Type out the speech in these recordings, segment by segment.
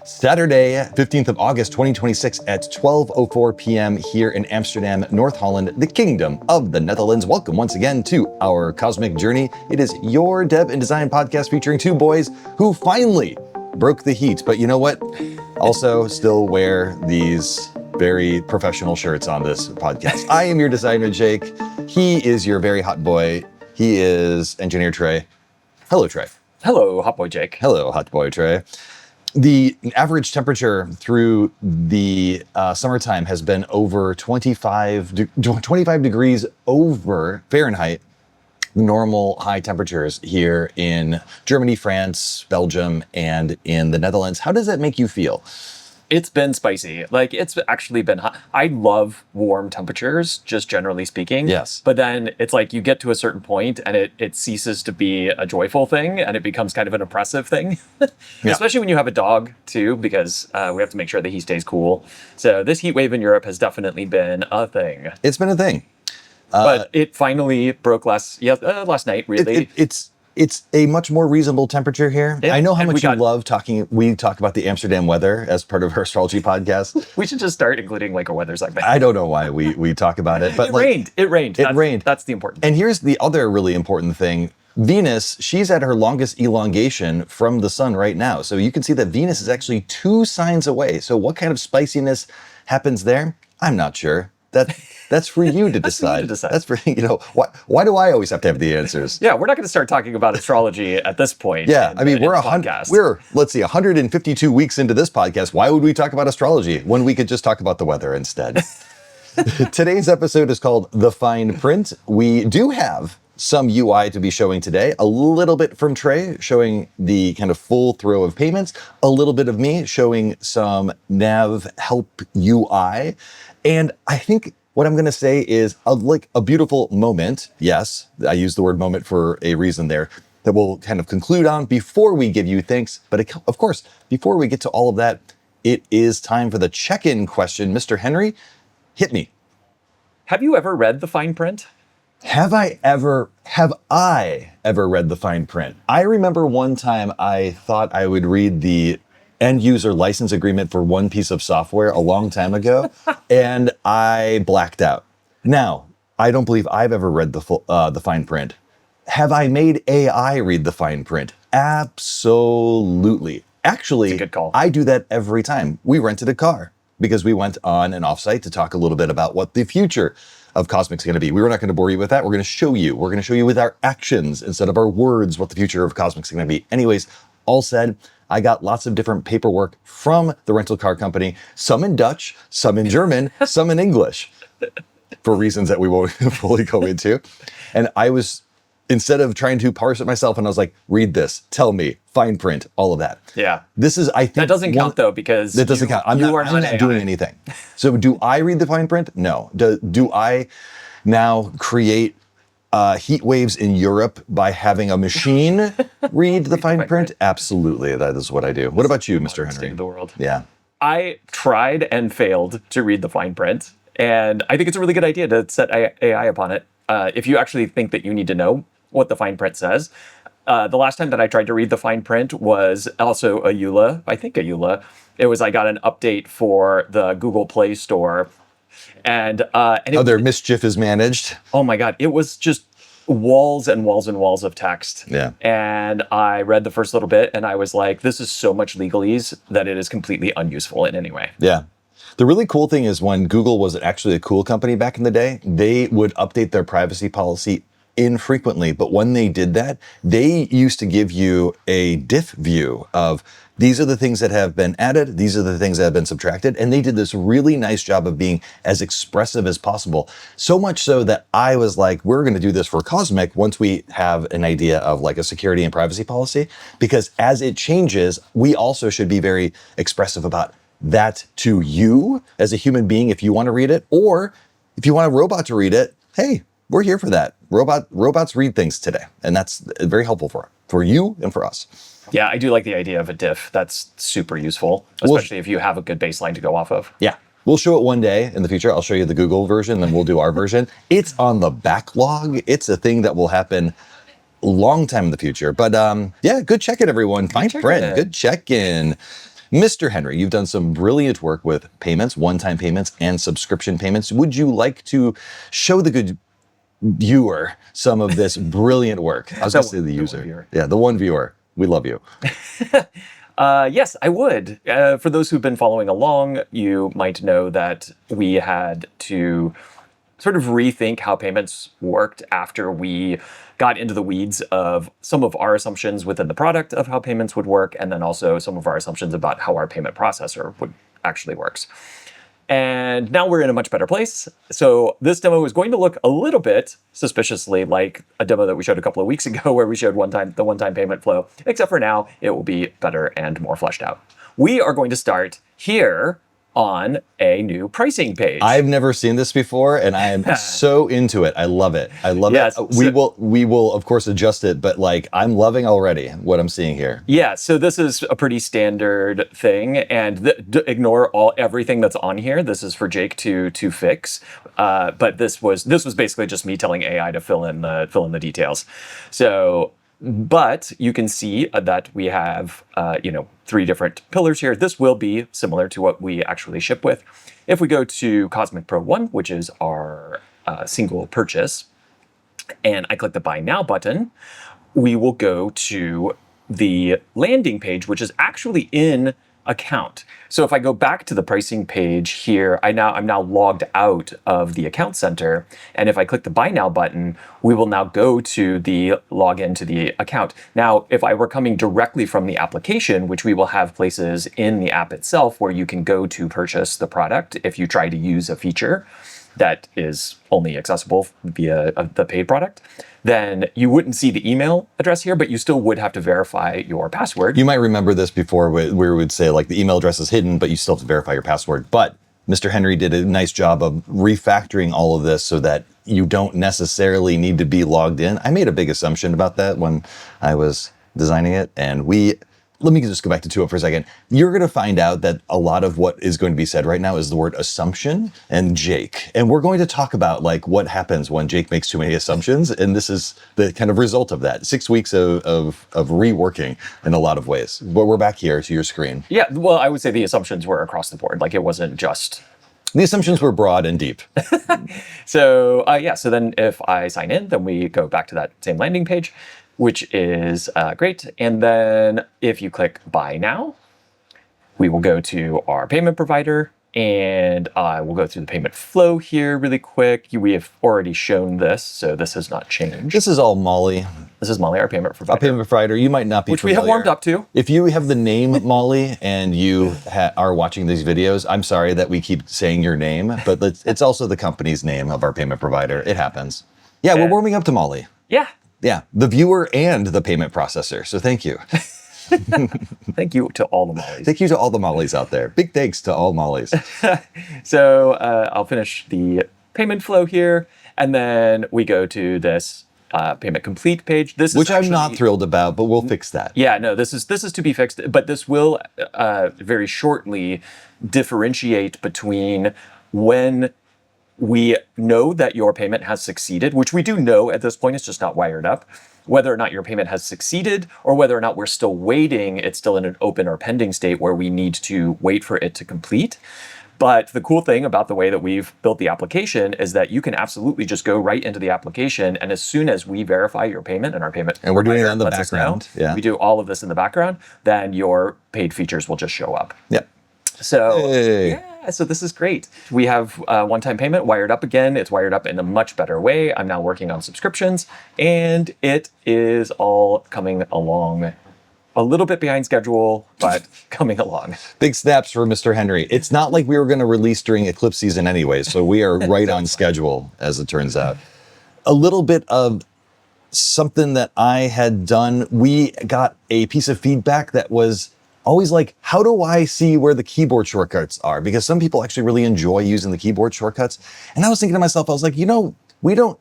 Saturday, 15th of August, 2026 at 12:04 p.m. here in Amsterdam, North Holland, the Kingdom of the Netherlands. Welcome once again to our cosmic journey. It is your dev and design podcast featuring two boys who finally broke the heat. But you know what? Also still wear these very professional shirts on this podcast. I am your designer, Jake. He is your very hot boy. He is engineer Trey. Hello, Trey. Hello, hot boy Jake. Hello, hot boy Trey. The average temperature through the summertime has been over 25 degrees over Fahrenheit, normal high temperatures here in Germany, France, Belgium, and in the Netherlands. How does that make you feel? It's been spicy. Like, it's actually been hot. I love warm temperatures, just generally speaking. Yes. But then it's like you get to a certain point and it ceases to be a joyful thing and it becomes kind of an oppressive thing. Yeah. Especially when you have a dog, too, because we have to make sure that he stays cool. So this heat wave in Europe has definitely been a thing. It's been a thing. But it finally broke last night, really. It's a much more reasonable temperature here. Yeah, I know how much you love talking. We talk about the Amsterdam weather as part of our astrology podcast. We should just start including like a weather segment. I don't know why we talk about it, but It rained. That's the important thing. And here's the other really important thing. Venus, she's at her longest elongation from the sun right now. So you can see that Venus is actually 2 signs away. So what kind of spiciness happens there? I'm not sure. That's for you to decide. That's for, why do I always have to have the answers? Yeah, we're not going to start talking about astrology at this point. Yeah, I mean, let's see, 152 weeks into this podcast. Why would we talk about astrology when we could just talk about the weather instead? Today's episode is called The Fine Print. We do have some UI to be showing today, a little bit from Trey showing the kind of full throw of payments, a little bit of me showing some nav help UI. And I think what I'm going to say is a beautiful moment. Yes, I use the word moment for a reason there that we'll kind of conclude on before we give you thanks. But of course, before we get to all of that, it is time for the check-in question. Mr. Henry, hit me. Have you ever read the fine print? Have I ever read the fine print? I remember one time I thought I would read the end user license agreement for one piece of software a long time ago, and I blacked out. Now, I don't believe I've ever read the fine print. Have I made AI read the fine print? Absolutely. Actually, that's a good call. I do that every time. We rented a car because we went on an offsite to talk a little bit about what the future of Cosmic's going to be. We were not going to bore you with that. We're going to show you. We're going to show you with our actions instead of our words what the future of Cosmic's going to be. Anyways, all said, I got lots of different paperwork from the rental car company, some in Dutch, some in German, some in English, for reasons that we won't fully go into. And I was, instead of trying to parse it myself, and I was like, read this, tell me, fine print, all of that. Yeah. This is, I think. That doesn't count though, because that doesn't count. I'm not doing anything. So do I read the fine print? No. Do I now create heat waves in Europe by having a machine read the fine print? Absolutely, that is what I do. What about you, Mr. Henry? State of the world. Yeah. I tried and failed to read the fine print, and I think it's a really good idea to set AI upon it. If you actually think that you need to know what the fine print says. The last time that I tried to read the fine print was also a EULA. I think a EULA. It was, I got an update for the Google Play Store. And their mischief is managed. Oh my God. It was just walls and walls and walls of text. Yeah. And I read the first little bit and I was like, this is so much legalese that it is completely unuseful in any way. Yeah. The really cool thing is when Google was actually a cool company back in the day, they would update their privacy policy infrequently. But when they did that, they used to give you a diff view of these are the things that have been added, these are the things that have been subtracted, and they did this really nice job of being as expressive as possible. So much so that I was like, we're going to do this for Cosmic once we have an idea of like a security and privacy policy, because as it changes, we also should be very expressive about that to you as a human being if you want to read it, or if you want a robot to read it, hey, we're here for that. Robots read things today, and that's very helpful for you and for us. Yeah, I do like the idea of a diff. That's super useful, especially if you have a good baseline to go off of. Yeah. We'll show it one day in the future. I'll show you the Google version, then we'll do our version. It's on the backlog. It's a thing that will happen a long time in the future. But yeah, good check-in, everyone. Fine print. Good check-in. Mr. Henry, you've done some brilliant work with payments, one-time payments, and subscription payments. Would you like to show the good viewer some of this brilliant work? I was going to say the user. Yeah, the one viewer. We love you. Yes, I would. For those who've been following along, you might know that we had to sort of rethink how payments worked after we got into the weeds of some of our assumptions within the product of how payments would work, and then also some of our assumptions about how our payment processor would actually works. And now we're in a much better place. So this demo is going to look a little bit suspiciously like a demo that we showed a couple of weeks ago where we showed the one-time payment flow, except for now it will be better and more fleshed out. We are going to start here on a new pricing page. I've never seen this before, and I am so into it. I love it. I love Yes, it. We will of course adjust it, but like I'm loving already what I'm seeing here. Yeah, so this is a pretty standard thing, and ignore everything that's on here. This is for Jake to fix, but this was basically just me telling AI to fill in the details. So. But you can see that we have, 3 different pillars here. This will be similar to what we actually ship with. If we go to Cosmic Pro 1, which is our single purchase, and I click the Buy Now button, we will go to the landing page, which is actually in account. So if I go back to the pricing page here, I'm now logged out of the account center. And if I click the Buy Now button, we will now go to the login to the account. Now, if I were coming directly from the application, which we will have places in the app itself where you can go to purchase the product if you try to use a feature that is only accessible via the paid product, then you wouldn't see the email address here, but you still would have to verify your password. You might remember this before where we would say like the email address is hidden, but you still have to verify your password. But Mr. Henry did a nice job of refactoring all of this so that you don't necessarily need to be logged in. I made a big assumption about that when I was designing it, and let me just go back to 2.0 for a second. You're going to find out that a lot of what is going to be said right now is the word assumption and Jake. And we're going to talk about like what happens when Jake makes too many assumptions. And this is the kind of result of that. 6 weeks of reworking in a lot of ways. But we're back here to your screen. Yeah, well, I would say the assumptions were across the board. Like it wasn't just... The assumptions were broad and deep. So then if I sign in, then we go back to that same landing page, which is great. And then if you click Buy Now, we will go to our payment provider, and I will go through the payment flow here really quick. We have already shown this, so this has not changed. This is all Molly. This is Molly, our payment provider. Our payment provider. You might not be Which familiar. we have warmed up to. If you have the name Molly and you are watching these videos, I'm sorry that we keep saying your name, but it's also the company's name of our payment provider. It happens. Yeah, we're warming up to Molly. Yeah. Yeah, the viewer and the payment processor. So thank you. Thank you to all the Mollys. Thank you to all the Mollys out there. Big thanks to all Mollys. So I'll finish the payment flow here, and then we go to this payment complete page. Which I'm not thrilled about, but we'll fix that. Yeah, no, this is to be fixed, but this will very shortly differentiate between when we know that your payment has succeeded, which we do know at this point, it's just not wired up, whether or not your payment has succeeded or whether or not we're still waiting, it's still in an open or pending state where we need to wait for it to complete. But the cool thing about the way that we've built the application is that you can absolutely just go right into the application, and as soon as we verify your payment and our payment, and we're doing it in the background, we do all of this in the background, then your paid features will just show up. Yep. So yeah, so this is great. We have one-time payment wired up again. It's wired up in a much better way. I'm now working on subscriptions, and it is all coming along a little bit behind schedule, but coming along. Big snaps for Mr. Henry. It's not like we were going to release during eclipse season anyway, so we are right on schedule, as it turns out. A little bit of something that I had done. We got a piece of feedback that was always like, how do I see where the keyboard shortcuts are? Because some people actually really enjoy using the keyboard shortcuts. And I was thinking to myself, I was like, we don't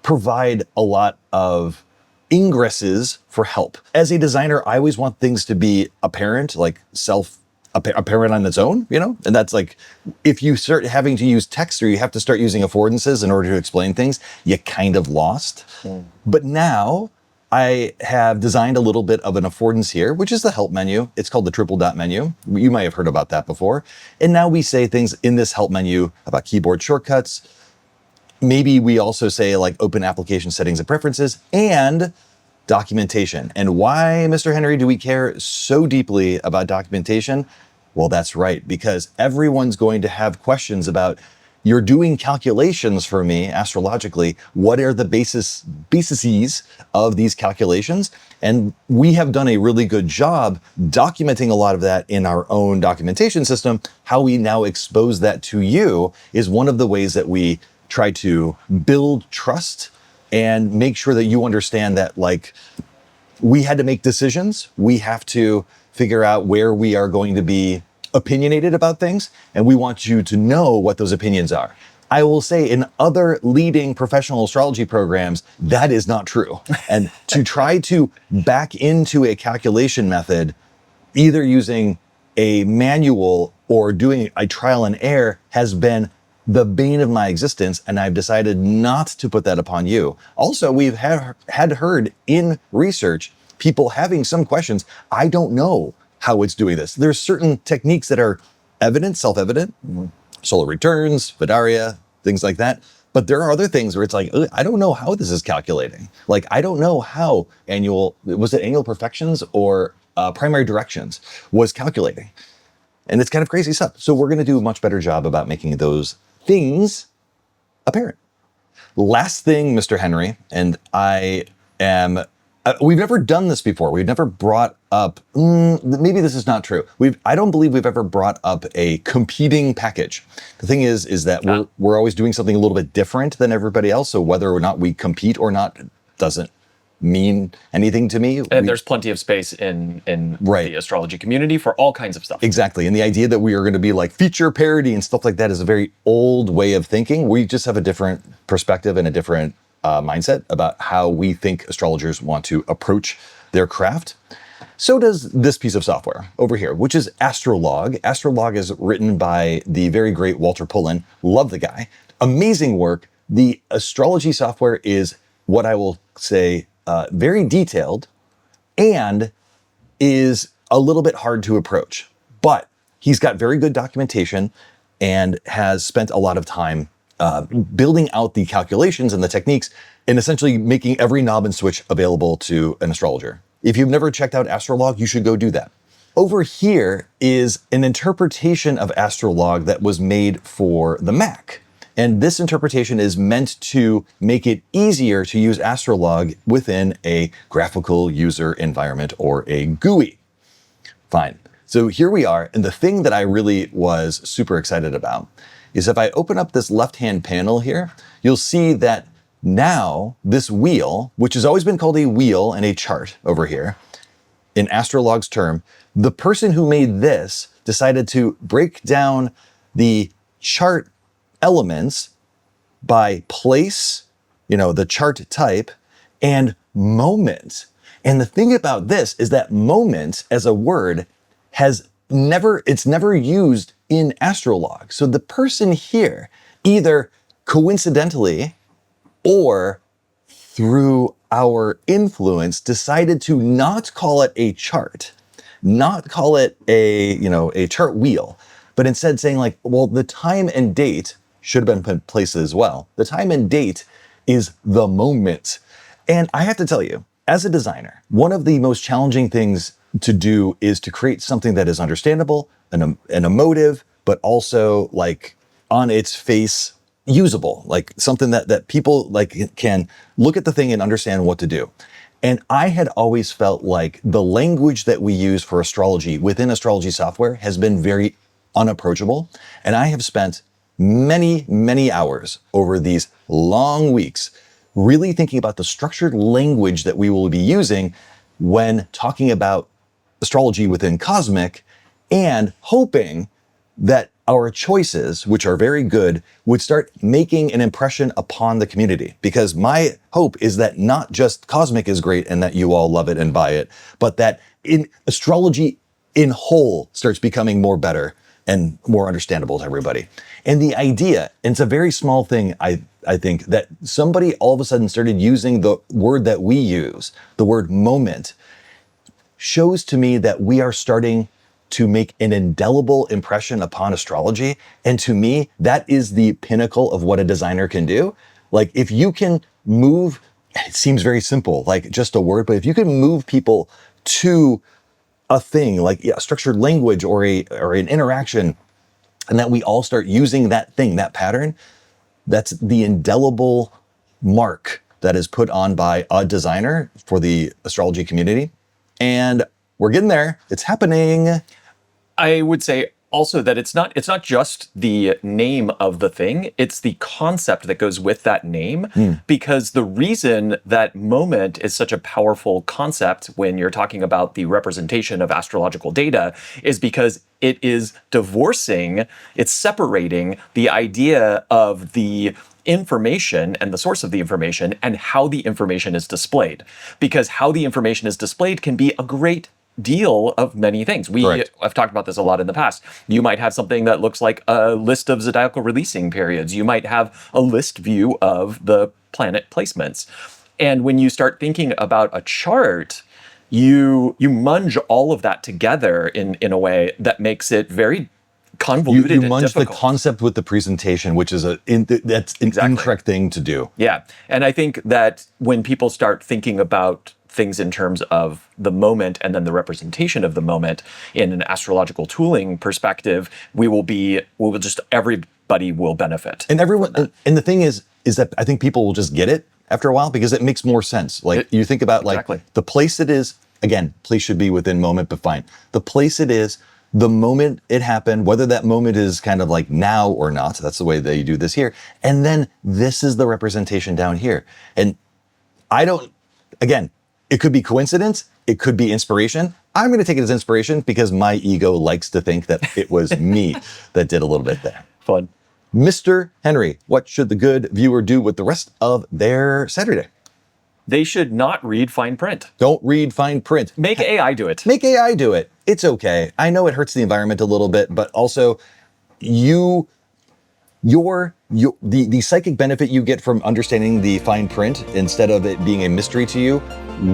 provide a lot of ingresses for help. As a designer, I always want things to be apparent, like apparent on its own, and that's like, if you start having to use text or you have to start using affordances in order to explain things, you kind of lost. But now I have designed a little bit of an affordance here, which is the help menu. It's called the triple dot menu. You might have heard about that before. And now we say things in this help menu about keyboard shortcuts. Maybe we also say like open application settings and preferences and documentation. And why, Mr. Henry, do we care so deeply about documentation? Well, that's right, because everyone's going to have questions about, you're doing calculations for me astrologically. What are the bases of these calculations? And we have done a really good job documenting a lot of that in our own documentation system. How we now expose that to you is one of the ways that we try to build trust and make sure that you understand that, like, we had to make decisions. We have to figure out where we are going to be opinionated about things, and we want you to know what those opinions are. I will say in other leading professional astrology programs, that is not true. And to try to back into a calculation method, either using a manual or doing a trial and error, has been the bane of my existence, and I've decided not to put that upon you. Also, we've had heard in research people having some questions. I don't know how it's doing this. There's certain techniques that are evident, self-evident, solar returns, Vidaria, things like that. But there are other things where it's like, I don't know how this is calculating. Like, I don't know how annual perfections or primary directions was calculating. And it's kind of crazy stuff. So we're going to do a much better job about making those things apparent. Last thing, Mr. Henry, and I am, we've never done this before. We've never brought up, maybe this is not true. I don't believe we've ever brought up a competing package. The thing is that we're always doing something a little bit different than everybody else. So whether or not we compete or not doesn't mean anything to me. And there's plenty of space in the astrology community for all kinds of stuff. Exactly. And the idea that we are going to be like feature parody and stuff like that is a very old way of thinking. We just have a different perspective and a different mindset about how we think astrologers want to approach their craft. So does this piece of software over here, which is Astrolog. Astrolog is written by the very great Walter Pullen. Love the guy. Amazing work. The astrology software is what I will say very detailed and is a little bit hard to approach. But he's got very good documentation and has spent a lot of time building out the calculations and the techniques and essentially making every knob and switch available to an astrologer. If you've never checked out Astrolog, you should go do that. Over here is an interpretation of Astrolog that was made for the Mac. And this interpretation is meant to make it easier to use Astrolog within a graphical user environment or a GUI. Fine. So here we are. And the thing that I really was super excited about is if I open up this left-hand panel here, you'll see that now this wheel, which has always been called a wheel and a chart over here, in Astrolog's term, the person who made this decided to break down the chart elements by place, the chart type, and moment. And the thing about this is that moment as a word it's never used in Astrolog. So the person here, either coincidentally or through our influence, decided to not call it a chart, not call it a chart wheel, but instead saying like, well, the time and date should have been placed as well. The time and date is the moment. And I have to tell you, as a designer, one of the most challenging things to do is to create something that is understandable and emotive, but also like on its face usable, like something that people like can look at the thing and understand what to do. And I had always felt like the language that we use for astrology within astrology software has been very unapproachable. And I have spent many, many hours over these long weeks really thinking about the structured language that we will be using when talking about astrology within Cosmic, and hoping that our choices, which are very good, would start making an impression upon the community. Because my hope is that not just Cosmic is great and that you all love it and buy it, but that in astrology in whole starts becoming more better and more understandable to everybody. And the idea, and it's a very small thing, I think, that somebody all of a sudden started using the word that we use, the word moment, shows to me that we are starting to make an indelible impression upon astrology. And to me, that is the pinnacle of what a designer can do. Like if you can move, it seems very simple, like just a word, but if you can move people to a thing like a structured language or an interaction, and that we all start using that thing, that pattern, that's the indelible mark that is put on by a designer for the astrology community. And we're getting there. It's happening. I would say also that it's not just the name of the thing, it's the concept that goes with that name. Because the reason that moment is such a powerful concept when you're talking about the representation of astrological data is because it is it's separating the idea of the information and the source of the information and how the information is displayed. Because how the information is displayed can be a great deal of many things. I've talked about this a lot in the past. You might have something that looks like a list of zodiacal releasing periods. You might have a list view of the planet placements. And when you start thinking about a chart, you munge all of that together in a way that makes it very convoluted. You and munge the difficult. concept with the presentation, which is that's an incorrect thing to do. Yeah. And I think that when people start thinking about things in terms of the moment and then the representation of the moment in an astrological tooling perspective, everybody will benefit. And everyone, and the thing is that I think people will just get it after a while because it makes more sense. Like you think about Exactly. like the place it is, again, place should be within moment, but fine. The place it is, the moment it happened, whether that moment is kind of like now or not, that's the way they do this here. And then this is the representation down here. And again, it could be coincidence. It could be inspiration. I'm going to take it as inspiration because my ego likes to think that it was me that did a little bit there. Fun. Mr. Henry, what should the good viewer do with the rest of their Saturday? They should not read fine print. Don't read fine print. Make AI do it. Make AI do it. It's okay. I know it hurts the environment a little bit, but also the psychic benefit you get from understanding the fine print instead of it being a mystery to you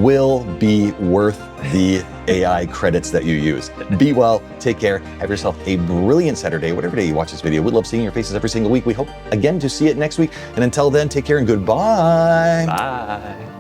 will be worth the AI credits that you use. Be well, take care, have yourself a brilliant Saturday, whatever day you watch this video. We love seeing your faces every single week. We hope again to see it next week. And until then, take care and goodbye. Bye.